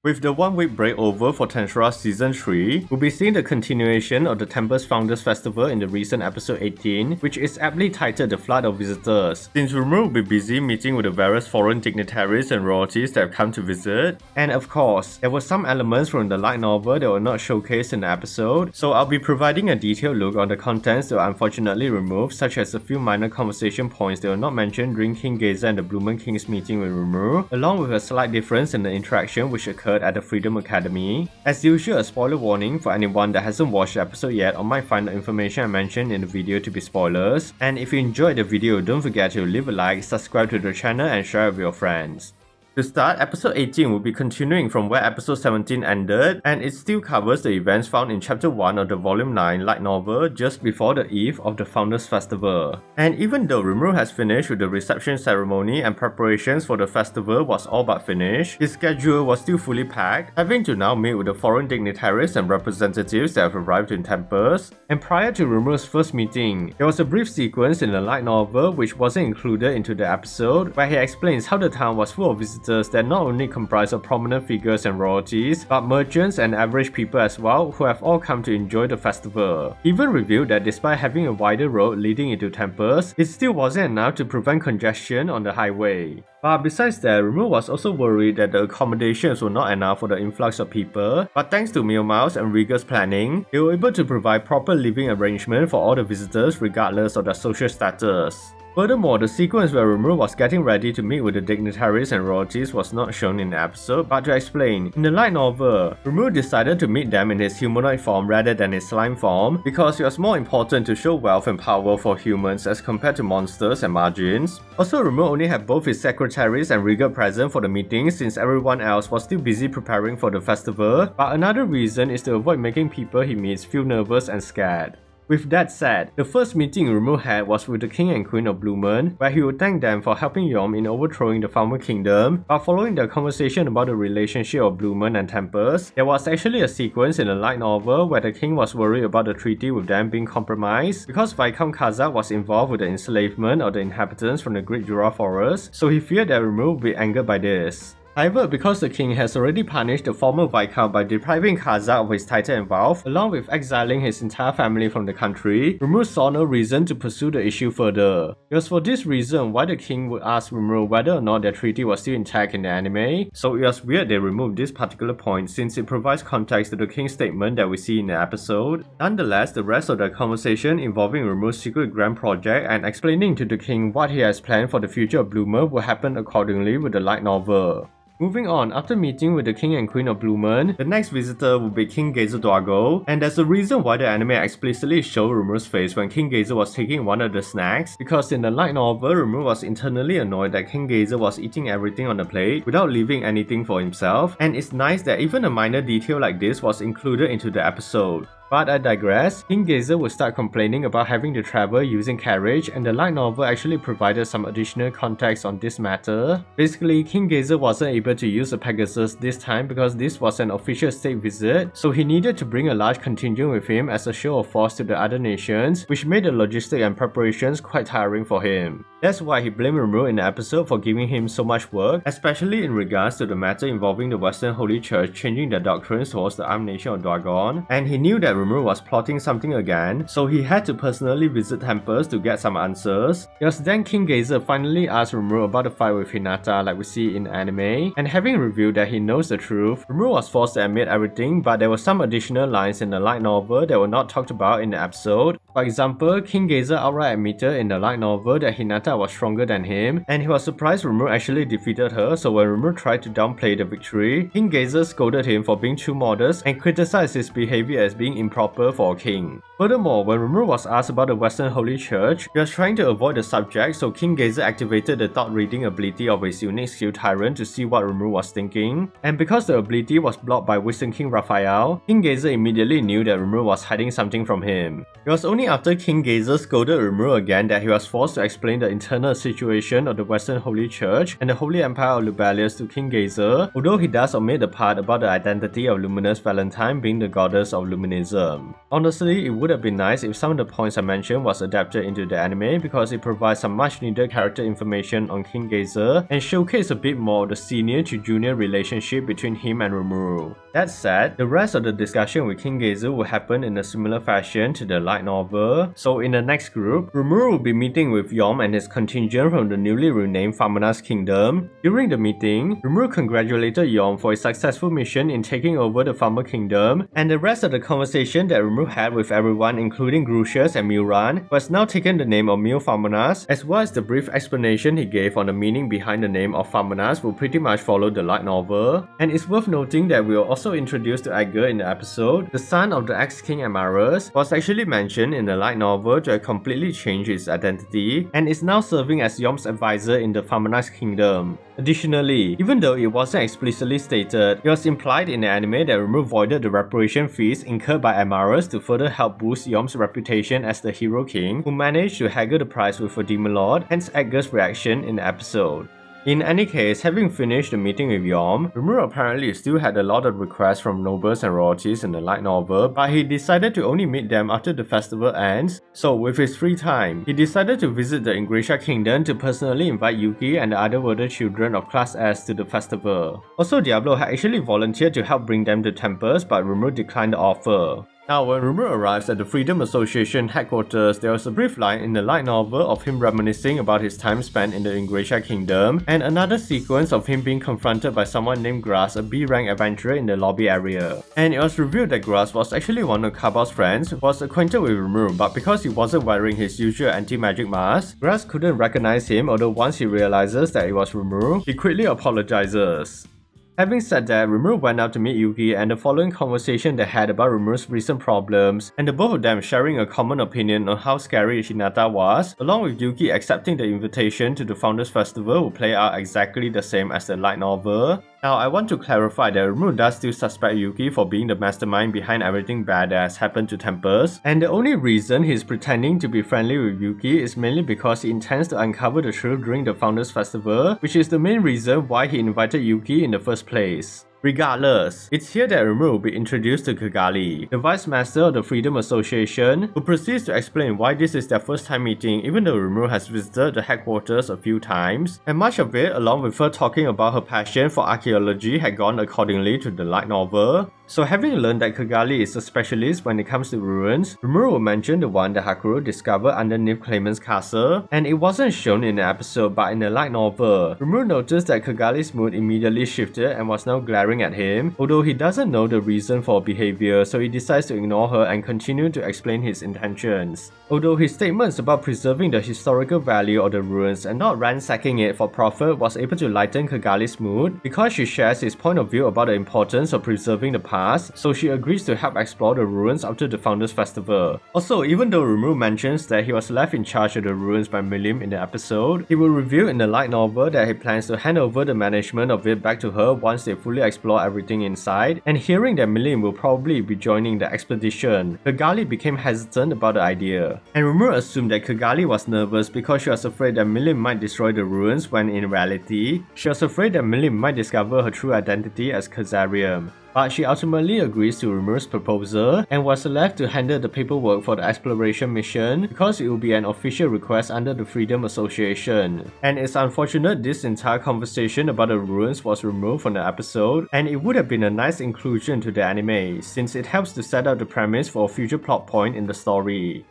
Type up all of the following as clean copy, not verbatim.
With the 1-week break over for Tensura Season 3, we'll be seeing the continuation of the Tempest Founders Festival in the recent episode 18, which is aptly titled The Flood of Visitors, since Rimuru will be busy meeting with the various foreign dignitaries and royalties that have come to visit. And of course, there were some elements from the light novel that were not showcased in the episode, so I'll be providing a detailed look on the contents that were unfortunately removed, such as a few minor conversation points that were not mentioned during King Gazel and the Blumund King's meeting with Rimuru, along with a slight difference in the interaction which occurred at the Freedom Academy. As usual, a spoiler warning for anyone that hasn't watched the episode yet or might find the information I mentioned in the video to be spoilers. And if you enjoyed the video, don't forget to leave a like, subscribe to the channel and share with your friends. To start, episode 18 will be continuing from where episode 17 ended, and it still covers the events found in chapter 1 of the volume 9 light novel just before the eve of the Founders Festival. And even though Rimuru has finished with the reception ceremony and preparations for the festival was all but finished, his schedule was still fully packed, having to now meet with the foreign dignitaries and representatives that have arrived in Tempest. And prior to Rimuru's first meeting, there was a brief sequence in the light novel which wasn't included into the episode, where he explains how the town was full of visitors that not only comprise of prominent figures and royalties, but merchants and average people as well, who have all come to enjoy the festival. He even revealed that despite having a wider road leading into Tempest, it still wasn't enough to prevent congestion on the highway. But besides that, Rimuru was also worried that the accommodations were not enough for the influx of people, but thanks to Miao's and Riga's planning, they were able to provide proper living arrangement for all the visitors regardless of their social status. Furthermore, the sequence where Rimuru was getting ready to meet with the dignitaries and royalties was not shown in the episode, but to explain, in the light novel, Rimuru decided to meet them in his humanoid form rather than his slime form because it was more important to show wealth and power for humans as compared to monsters and margins. Also, Rimuru only had both his secretaries and Riga present for the meeting since everyone else was still busy preparing for the festival, but another reason is to avoid making people he meets feel nervous and scared. With that said, the first meeting Rimuru had was with the King and Queen of Blumund, where he would thank them for helping Yom in overthrowing the Farmer Kingdom, but following the conversation about the relationship of Blumund and Tempest, there was actually a sequence in the light novel where the king was worried about the treaty with them being compromised because Viscount Gazel was involved with the enslavement of the inhabitants from the Great Jura Forest, so he feared that Rimuru would be angered by this. However, because the king has already punished the former Viscount by depriving Gazel of his title and wealth, along with exiling his entire family from the country, Rimuru saw no reason to pursue the issue further. It was for this reason why the king would ask Rimuru whether or not their treaty was still intact in the anime, so it was weird they removed this particular point since it provides context to the king's statement that we see in the episode. Nonetheless, the rest of the conversation involving Rimuru's secret grand project and explaining to the king what he has planned for the future of Blumund will happen accordingly with the light novel. Moving on, after meeting with the King and Queen of Blumund, the next visitor will be King Gazel, and there's a reason why the anime explicitly showed Rimuru's face when King Gazel was taking one of the snacks, because in the light novel, Rimuru was internally annoyed that King Gazel was eating everything on the plate without leaving anything for himself, and it's nice that even a minor detail like this was included into the episode. But I digress, King Gazel would start complaining about having to travel using carriage, and the light novel actually provided some additional context on this matter. Basically, King Gazel wasn't able to use a Pegasus this time because this was an official state visit, so he needed to bring a large contingent with him as a show of force to the other nations, which made the logistics and preparations quite tiring for him. That's why he blamed Rimuru in the episode for giving him so much work, especially in regards to the matter involving the Western Holy Church changing their doctrines towards the armed nation of Dragon, and he knew that Rimuru was plotting something again, so he had to personally visit Tempest to get some answers. It was then King Gazel finally asked Rimuru about the fight with Hinata like we see in anime, and having revealed that he knows the truth, Rimuru was forced to admit everything, but there were some additional lines in the light novel that were not talked about in the episode. For example, King Gazel outright admitted in the light novel that Hinata was stronger than him, and he was surprised Rimuru actually defeated her, so when Rimuru tried to downplay the victory, King Gazel scolded him for being too modest and criticized his behavior as being improper for a king. Furthermore, when Rimuru was asked about the Western Holy Church, he was trying to avoid the subject, so King Gazel activated the thought reading ability of his unique skill Tyrant to see what Rimuru was thinking, and because the ability was blocked by Wisdom King Raphael, King Gazel immediately knew that Rimuru was hiding something from him. It was only Only after King Gazel scolded Rimuru again that he was forced to explain the internal situation of the Western Holy Church and the Holy Empire of Lubelius to King Gazel, although he does omit the part about the identity of Luminous Valentine being the goddess of luminism. Honestly, it would have been nice if some of the points I mentioned was adapted into the anime because it provides some much needed character information on King Gazel and showcase a bit more of the senior to junior relationship between him and Rimuru. That said, the rest of the discussion with King Gazel will happen in a similar fashion to the light novel. So in the next group, Rimuru will be meeting with Yom and his contingent from the newly renamed Farmanas Kingdom. During the meeting, Rimuru congratulated Yom for his successful mission in taking over the Farmer Kingdom, and the rest of the conversation that Rimuru had with everyone including Grucius and Milran, who has now taken the name of Mil Farmanas, as well as the brief explanation he gave on the meaning behind the name of Farmanas will pretty much follow the light novel. And it's worth noting that we were also introduced to Edgar in the episode. The son of the ex-king Amarus was actually mentioned in the light novel to have completely changed his identity and is now serving as Yom's advisor in the Farmanas Kingdom. Additionally, even though it wasn't explicitly stated, it was implied in the anime that Rimuru voided the reparation fees incurred by Amarus to further help boost Yom's reputation as the hero king, who managed to haggle the price with a demon lord, hence Edgar's reaction in the episode. In any case, having finished the meeting with Yom, Rimuru apparently still had a lot of requests from nobles and royalties in the light novel, but he decided to only meet them after the festival ends. So with his free time, he decided to visit the Ingratiate Kingdom to personally invite Yuki and the other worthy children of Class S to the festival. Also, Diablo had actually volunteered to help bring them to Tempest, but Rimuru declined the offer. Now, when Rimuru arrives at the Freedom Association headquarters, there was a brief line in the light novel of him reminiscing about his time spent in the Ingratiate Kingdom, and another sequence of him being confronted by someone named Grass, a B-rank adventurer in the lobby area. And it was revealed that Grass was actually one of Kaba's friends who was acquainted with Rimuru, but because he wasn't wearing his usual anti-magic mask, Grass couldn't recognize him, although once he realizes that it was Rimuru, he quickly apologizes. Having said that, Rimuru went out to meet Yuki, and the following conversation they had about Rimuru's recent problems, and the both of them sharing a common opinion on how scary Hinata was, along with Yuki accepting the invitation to the Founders Festival will play out exactly the same as the light novel. Now, I want to clarify that Rimuru does still suspect Yuki for being the mastermind behind everything bad that has happened to Tempest, and the only reason he's pretending to be friendly with Yuki is mainly because he intends to uncover the truth during the Founders Festival, which is the main reason why he invited Yuki in the first place. Regardless, it's here that Rimuru will be introduced to Kigali, the Vice Master of the Freedom Association, who proceeds to explain why this is their first time meeting even though Rimuru has visited the headquarters a few times, and much of it, along with her talking about her passion for archaeology, had gone accordingly to the light novel. So having learned that Kigali is a specialist when it comes to ruins, Rimuru will mention the one that Hakuro discovered underneath Clayman's castle, and it wasn't shown in the episode but in the light novel. Rimuru noticed that Kigali's mood immediately shifted and was now glaring at him, although he doesn't know the reason for her behavior, so he decides to ignore her and continue to explain his intentions. Although his statements about preserving the historical value of the ruins and not ransacking it for profit was able to lighten Kigali's mood, because she shares his point of view about the importance of preserving the past, so she agrees to help explore the ruins after the Founders Festival. Also, even though Rimuru mentions that he was left in charge of the ruins by Milim in the episode, he will reveal in the light novel that he plans to hand over the management of it back to her once they fully explore everything inside, and hearing that Milim will probably be joining the expedition, Kigali became hesitant about the idea. And Rimuru assumed that Kigali was nervous because she was afraid that Milim might destroy the ruins when in reality, she was afraid that Milim might discover her true identity as Kazarium. But she ultimately agrees to Rimuru's proposal and was left to handle the paperwork for the exploration mission because it will be an official request under the Freedom Association. And it's unfortunate this entire conversation about the ruins was removed from the episode, and it would have been a nice inclusion to the anime since it helps to set up the premise for a future plot point in the story.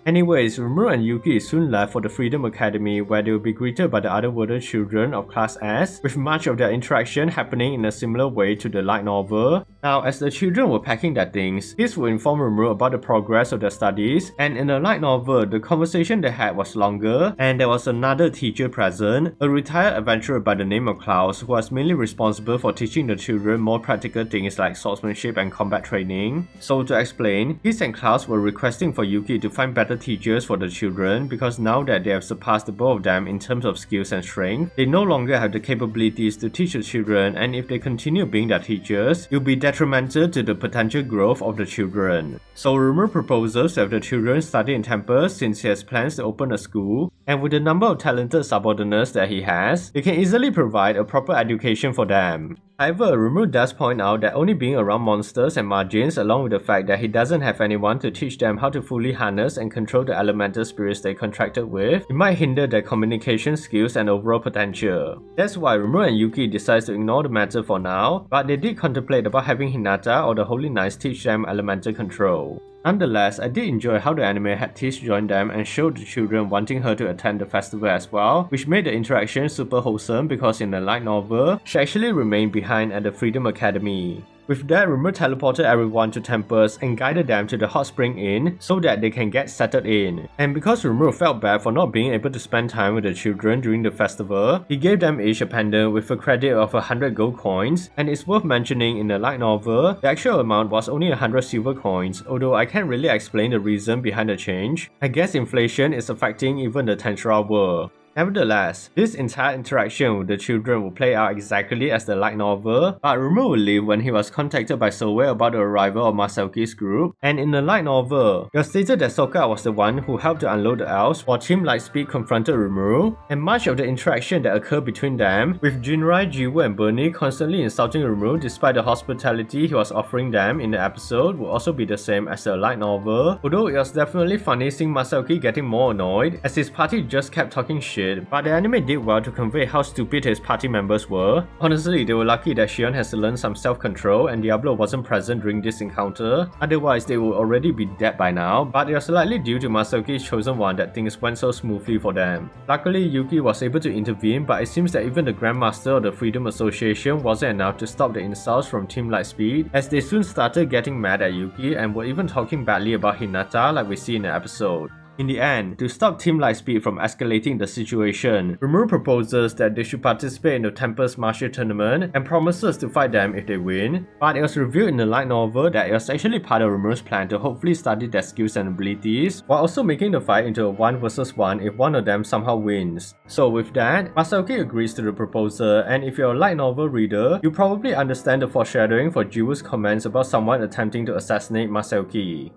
Anyways, Rimuru and Yuki soon left for the Freedom Academy where they will be greeted by the other wooden children of Class S, with much of their interaction happening in a similar way to the light novel. Now, as the children were packing their things, this will inform Rimuru about the progress of their studies, and in the light novel, the conversation they had was longer, and there was another teacher present, a retired adventurer by the name of Klaus, who was mainly responsible for teaching the children more practical things like swordsmanship and combat training. So to explain, he and Klaus were requesting for Yuki to find better teachers for the children because now that they have surpassed the both of them in terms of skills and strength, they no longer have the capabilities to teach the children, and if they continue being their teachers, it will be detrimental to the potential growth of the children. So Rimuru proposes to have the children study in Tempest since he has plans to open a school, and with the number of talented subordinates that he has, he can easily provide a proper education for them. However, Rimuru does point out that only being around monsters and margins, along with the fact that he doesn't have anyone to teach them how to fully harness and control the elemental spirits they contracted with, it might hinder their communication skills and overall potential. That's why Rimuru and Yuki decide to ignore the matter for now, but they did contemplate about having Hinata or the Holy Knights teach them elemental control. Nonetheless, I did enjoy how the anime had Tish join them and showed the children wanting her to attend the festival as well, which made the interaction super wholesome because in the light novel, she actually remained behind at the Freedom Academy. With that, Rimuru teleported everyone to Tempest and guided them to the hot spring inn so that they can get settled in. And because Rimuru felt bad for not being able to spend time with the children during the festival, he gave them each a pendant with a credit of 100 gold coins, and it's worth mentioning in the light novel, the actual amount was only 100 silver coins, although I can't really explain the reason behind the change. I guess inflation is affecting even the Tensura world. Nevertheless, this entire interaction with the children will play out exactly as the light novel, but Rimuru will leave when he was contacted by Soe about the arrival of Masayuki's group, and in the light novel, it was stated that Sokka was the one who helped to unload the elves while Team Lightspeed confronted Rimuru, and much of the interaction that occurred between them, with Jinrai, Jiwoo and Bernie constantly insulting Rimuru despite the hospitality he was offering them in the episode, will also be the same as the light novel, although it was definitely funny seeing Masayuki getting more annoyed as his party just kept talking shit. But the anime did well to convey how stupid his party members were. Honestly, they were lucky that Shion has to learn some self-control and Diablo wasn't present during this encounter, otherwise they would already be dead by now, but it was likely due to Masayuki's chosen one that things went so smoothly for them. Luckily, Yuki was able to intervene, but it seems that even the Grandmaster of the Freedom Association wasn't enough to stop the insults from Team Lightspeed, as they soon started getting mad at Yuki and were even talking badly about Hinata like we see in the episode. In the end, to stop Team Lightspeed from escalating the situation, Rimuru proposes that they should participate in the Tempest Martial Tournament and promises to fight them if they win, but it was revealed in the light novel that it was actually part of Rimuru's plan to hopefully study their skills and abilities, while also making the fight into a 1 versus 1 if one of them somehow wins. So with that, Masayuki agrees to the proposal, and if you're a light novel reader, you probably understand the foreshadowing for Jiwoo's comments about someone attempting to assassinate Masayuki.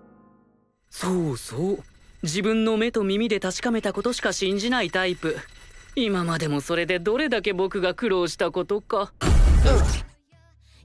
そうそう。自分の目と耳で確かめたことしか信じないタイプ。今までもそれでどれだけ僕が苦労したことか。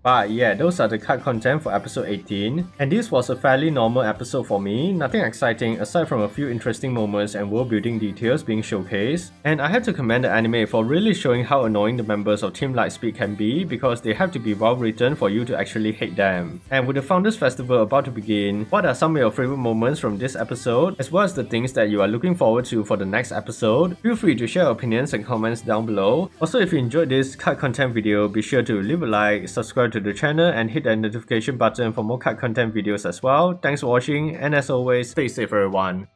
But yeah, those are the cut content for episode 18, and this was a fairly normal episode for me, nothing exciting aside from a few interesting moments and world building details being showcased. And I have to commend the anime for really showing how annoying the members of Team Lightspeed can be, because they have to be well written for you to actually hate them. And with the Founders Festival about to begin, what are some of your favorite moments from this episode, as well as the things that you are looking forward to for the next episode? Feel free to share your opinions and comments down below. Also, if you enjoyed this cut content video, be sure to leave a like, subscribe to the channel and hit that notification button for more cut content videos as well. Thanks for watching, and as always, stay safe everyone.